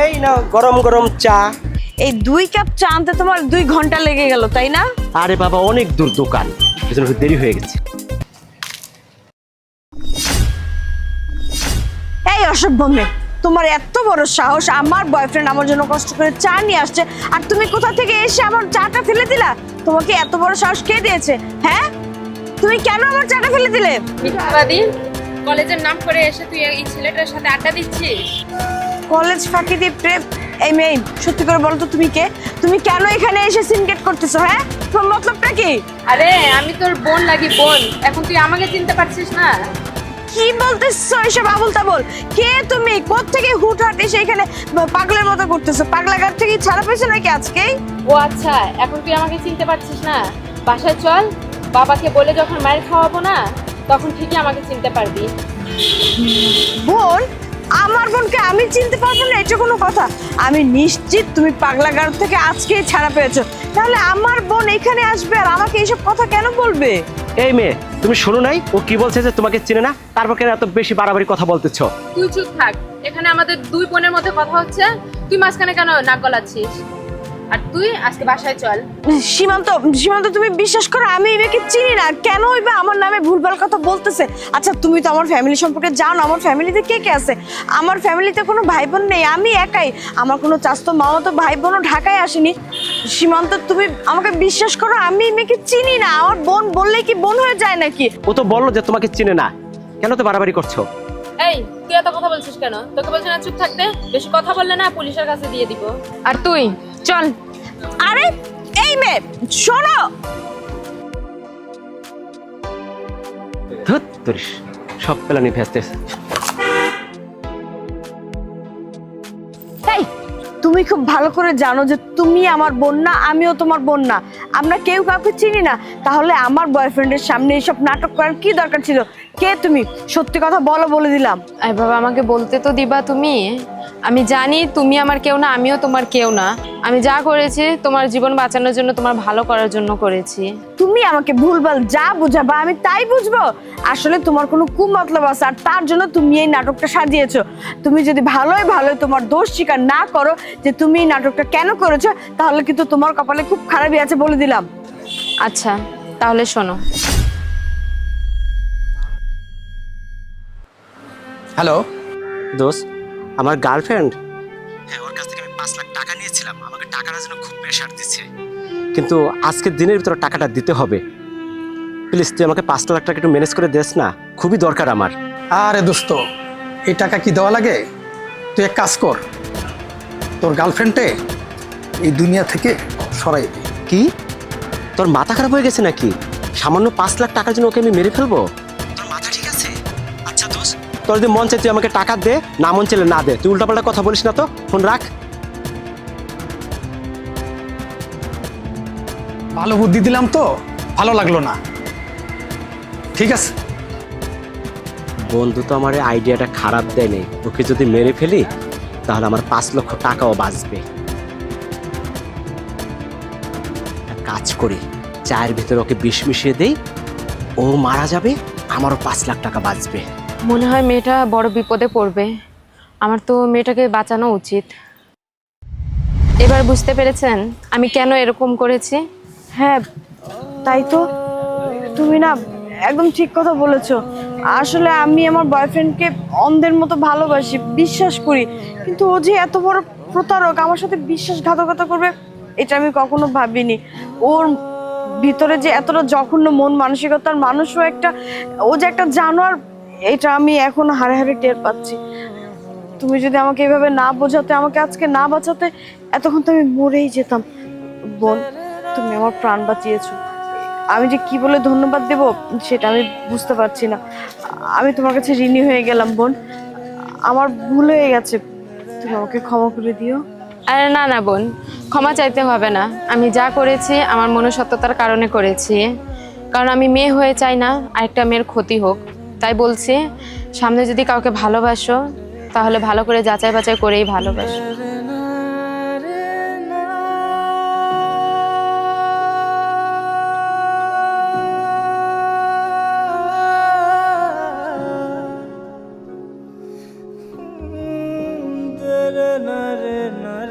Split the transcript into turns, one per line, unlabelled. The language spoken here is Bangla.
এই না গরম গরম চা।
এই 2 কাপ চা আনতে তোমার 2 ঘন্টা লেগে গেল, তাই না?
আরে বাবা, অনেক দূর দোকান, এজন্য একটু দেরি হয়ে গেছে।
এই অসভ্য মেয়ে, তোমার এত বড় সাহস! আমার বয়ফ্রেন্ড আমার জন্য কষ্ট করে চা নিয়ে আসছে, আর তুমি কোথা থেকে এসে আমার চাটা ফেলে দিলা? তোমাকে এত বড় সাহস কে দিয়েছে? হ্যাঁ, তুমি কেন আমার চাটা ফেলে দিলে?
মিথ্যাবাদী! কলেজের নাম করে এসে তুই এই ছেলেটার সাথে আড্ডা দিচ্ছিস?
কলেজ ফাঁকি দিয়ে প্রেম? এই মেয়ে, সত্যি করে বলো তো তুমি কে? তুমি কেন এখানে এসে সিনকেট করতেছো? হ্যাঁ, তোমার মতলবটা কি?
আরে আমি তোর বোন লাগি, বোন। এখন তুই আমাকে চিনতে পারছিস না?
কি বলতেছো এসব আবুল তাবুল? কে তুমি? কোত্থেকে হুটহাট এসে এখানে পাগলের মতো করতেছো? পাগলাঘাট থেকে ছাড়া পেয়েছো নাকি আজকেই?
ও আচ্ছা, এখন তুই আমাকে চিনতে পারছিস না? বাসায় চল, বাবাকে বলে যখন মায়ের খাওয়াবো না, তখন ঠিকই আমাকে চিনতে পারবি।
বোন? আমার বোনকে আমি চিনতে পারবো না? এটা কোনো কথা? আমি নিশ্চিত তুমি পাগলাঘাট থেকে আজকেই ছাড়া পেয়েছো, তাহলে আমার বোন এখানে আসবে আর আমাকে এইসব কথা কেন বলবে?
এই মেয়ে, তুমি শোনো নাই ও কি বলছে যে তোমাকে চিনে না? তারপর কেন এত বেশি বাড়াবাড়ি কথা বলতেছো?
তুই চুপ থাক। এখানে আমাদের দুই বোনের মধ্যে কথা হচ্ছে, তুই মাঝখানে কেন নাক গলাচ্ছিস? আর তুই আজকে বাসায় চল।
সীমান্ত, সীমান্ত, তুমি বিশ্বাস করো আমি এই মেয়েকে চিনি না, কেন হইবে আমার নামে ভুলভাল কথা বলতেছে? আচ্ছা, তুমি তো আমার ফ্যামিলি সম্পর্কে জানো, আমার ফ্যামিলিতে কে কে আছে? আমার ফ্যামিলিতে কোনো ভাই বোন নেই, আমি একাই। আমার কোনো চাচাতো মামাতো ভাই বোনও ঢাকায় আসেনি। সীমান্ত, তুমি আমাকে বিশ্বাস করো, আমি এই মেয়েকে চিনি না। আমার বোন বললেই কি বোন হয়ে যায় নাকি?
ও তো বললো যে তোমাকে চিনে না, কেন তো বাড়াবাড়ি করছো?
এই, তুই এত কথা বলছিস কেন? তোকে বলছি না চুপ থাকতে? বেশি কথা বললে না পুলিশের কাছে দিয়ে দিব। আর তুই চল।
আরে এই মেয়ে, শোনো।
ধুৎ, তোর সব প্ল্যানই ভেস্তেছে।
এই, তুমি খুব ভালো করে জানো যে তুমি আমার বোন না, আমিও তোমার বোন না। আমরা কেউ কাউকে চিনি না, তাহলে আমার বয়ফ্রেন্ডের সামনে এসব নাটক করার কি দরকার ছিল? কে তুমি? সত্যি কথা বলো, বলে দিলাম।
আরে বাবা, আমাকে বলতে তো দিবা তুমি। আমি জানি তুমি আমার কেউ না, আমিও তোমার কেউ না। আমি যা করেছি তোমার জীবন বাঁচানোর জন্য, তোমার ভালো করার জন্য করেছি।
তুমি আমাকে ভুলভাল যা বুঝাবা আমি তাই বুঝবো? আসলে তোমার কোনো কুমতলব আছে, আর তার জন্য তুমি এই নাটকটা সাজিয়েছো। তুমি যদি ভালোই ভালোই তোমার দোষ স্বীকার না করো যে তুমি এই নাটকটা কেন করেছো, তাহলে কিন্তু তোমার কপালে খুব খারাপই আছে, বলে দিলাম।
আচ্ছা, তাহলে শোনো।
হ্যালো।
দোস্ত, আমার গার্লফ্রেন্ড, হ্যাঁ, ওর কাছ থেকে আমি 5 লাখ টাকা নিয়েছিলাম। আমাকে টাকাটার জন্য খুব প্রেশার দিচ্ছে, কিন্তু আজকের দিনের ভিতরে টাকাটা দিতে হবে। প্লিজ তুই আমাকে 5 লাখ টাকা একটু ম্যানেজ করে দেস না, খুবই দরকার আমার।
আরে দোস্ত, এই টাকা কি দেওয়া লাগে? তুই এক কাজ কর, তোর গার্লফ্রেন্ডে এই দুনিয়া থেকে সরাই দে।
কি, তোর মাথা খারাপ হয়ে গেছে নাকি? সামান্য 5 লাখ টাকার জন্য ওকে আমি মেরে ফেলবো? তোর মাথা ঠিক আছে? আচ্ছা দোস্ত, তোর যদি মন চাই তুই আমাকে টাকা দে, না মন চাইলে না দে। তুই উল্টাপাল্টা কথা বলিস না তো, ফোন রাখ।
ভালো বুদ্ধি দিলাম তো, ভালো লাগলো না। ঠিক আছে।
বন্ধু তো আমার এই আইডিয়াটা খারাপ দেয়নি। ওকে যদি মেরে ফেলি তাহলে আমার 5 লক্ষ টাকাও বাঁচবে। একটা কাজ করি, চায়ের ভিতরে ওকে বিষ মিশিয়ে দেই, ও মারা যাবে, আমারও 5 লাখ টাকা বাঁচবে।
মনে হয় মেয়েটা বড় বিপদে পড়বে। আমার তো মেয়েটাকে বাঁচানো উচিত। এবার বুঝতে পেরেছেন আমি কেন এরকম করেছি?
হ্যাঁ, তাই তো। তুমি না একদম ঠিক কথা বলেছো। আসলে আমি আমার বয়ফ্রেন্ডকে অন্ধের মতো ভালোবাসি, বিশ্বাস করি, কিন্তু ও যে এত বড় প্রতারক, আমার সাথে বিশ্বাসঘাতকতা করবে এটা আমি কখনো ভাবিনি। ওর ভিতরে যে এতটা জঘন্য মন মানসিকতার মানুষও একটা, ও যে একটা জানোয়ার, এটা আমি এখন হাড়ে হাড়ে টের পাচ্ছি। তুমি যদি আমাকে এভাবে না বোঝাতে, আমাকে আজকে না বাঁচাতে, এতক্ষণ তো আমি মরেই যেতাম। বোন, তুমি আমার প্রাণ বাঁচিয়েছো। আমি যে কি বলে ধন্যবাদ দেব সেটা আমি বুঝতে পারছি না। আমি তোমার কাছে ঋণী হয়ে গেলাম বোন, আমার ভুল হয়ে গেছে, তুমি আমাকে ক্ষমা করে দিও।
আরে না না বোন, ক্ষমা চাইতে হবে না। আমি যা করেছি আমার মনুষ্যত্বতার কারণে করেছি। কারণ আমি মেয়ে হয়ে চাই না আরেকটা মেয়ের ক্ষতি হোক। তাই বলছি, সামনে যদি কাউকে ভালোবাসো তাহলে ভালো করে যাচাই বাছাই করেই ভালোবাসো।
রে না